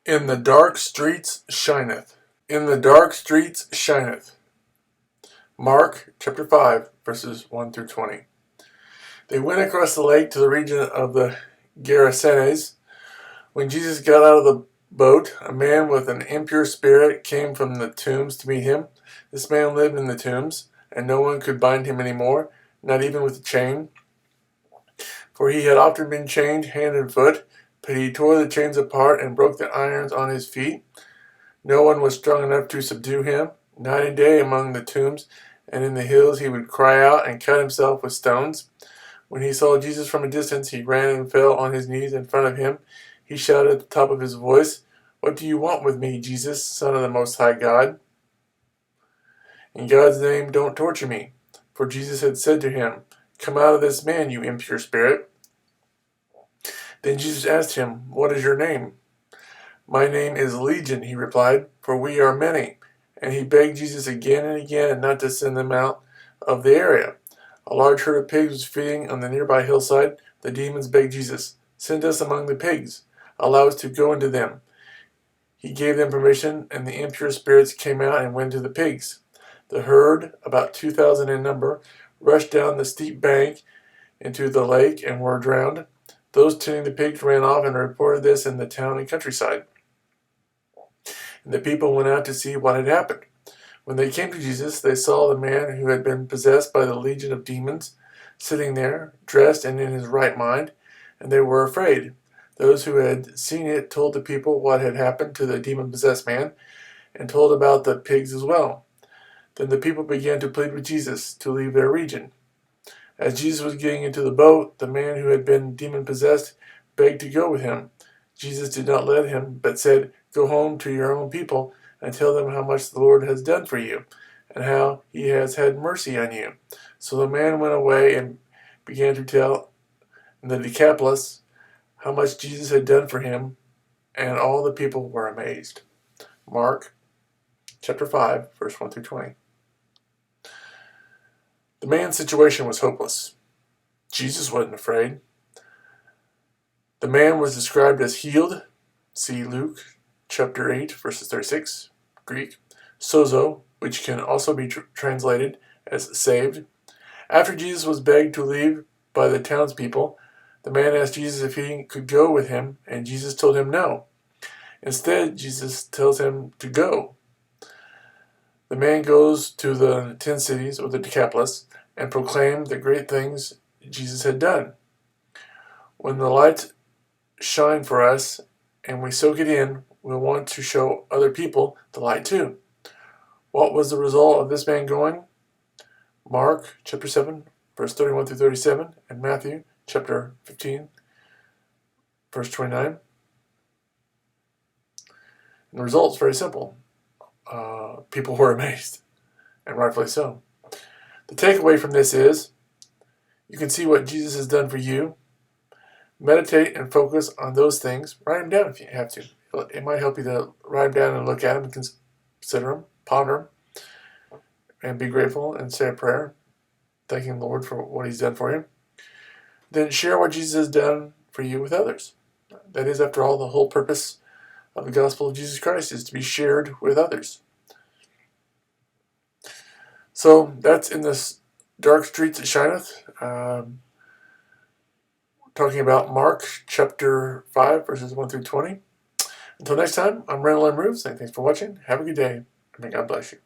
In the dark streets shineth. In the dark streets shineth. Mark chapter 5, verses 1 through 20. They went across the lake to the region of the Gerasenes. When Jesus got out of the boat, a man with an impure spirit came from the tombs to meet him. This man lived in the tombs, and no one could bind him any more, not even with a chain. For he had often been chained hand and foot, but he tore the chains apart and broke the irons on his feet. No one was strong enough to subdue him. Night and day among the tombs and in the hills he would cry out and cut himself with stones. When he saw Jesus from a distance, he ran and fell on his knees in front of him. He shouted at the top of his voice, "What do you want with me, Jesus, Son of the Most High God? In God's name, don't torture me." For Jesus had said to him, "Come out of this man, you impure spirit." Then Jesus asked him, "What is your name?" "My name is Legion," he replied, "for we are many." And he begged Jesus again and again not to send them out of the area. A large herd of pigs was feeding on the nearby hillside. The demons begged Jesus, "Send us among the pigs. Allow us to go into them." He gave them permission, and the impure spirits came out and went to the pigs. The herd, about 2,000 in number, rushed down the steep bank into the lake and were drowned. Those tending the pigs ran off and reported this in the town and countryside. And the people went out to see what had happened. When they came to Jesus, they saw the man who had been possessed by the legion of demons sitting there, dressed and in his right mind, and they were afraid. Those who had seen it told the people what had happened to the demon-possessed man, and told about the pigs as well. Then the people began to plead with Jesus to leave their region. As Jesus was getting into the boat, the man who had been demon-possessed begged to go with him. Jesus did not let him, but said, "Go home to your own people and tell them how much the Lord has done for you, and how he has had mercy on you." So the man went away and began to tell in the Decapolis how much Jesus had done for him, and all the people were amazed. Mark chapter 5, verse 1 through 20. The man's situation was hopeless. Jesus wasn't afraid. The man was described as healed. See Luke chapter 8, verses 36, Greek. Sozo, which can also be translated as saved. After Jesus was begged to leave by the townspeople, the man asked Jesus if he could go with him, and Jesus told him no. Instead, Jesus tells him to go. The man goes to the 10 cities, or the Decapolis, and proclaimed the great things Jesus had done. When the lights shine for us and we soak it in, we'll want to show other people the light too. What was the result of this man going? Mark chapter 7, verse 31 through 37, and Matthew chapter 15, verse 29. And the result's very simple. People were amazed, and rightfully so. The takeaway from this is, you can see what Jesus has done for you. Meditate and focus on those things. Write them down if you have to. It might help you to write them down and look at them and consider them, ponder them, and be grateful and say a prayer, thanking the Lord for what he's done for you. Then share what Jesus has done for you with others. That is, after all, the whole purpose of the gospel of Jesus Christ is to be shared with others. So that's in this dark streets it shineth. Talking about Mark chapter 5, verses 1 through 20. Until next time, I'm Randall M. Roos, saying thanks for watching. Have a good day, and may God bless you.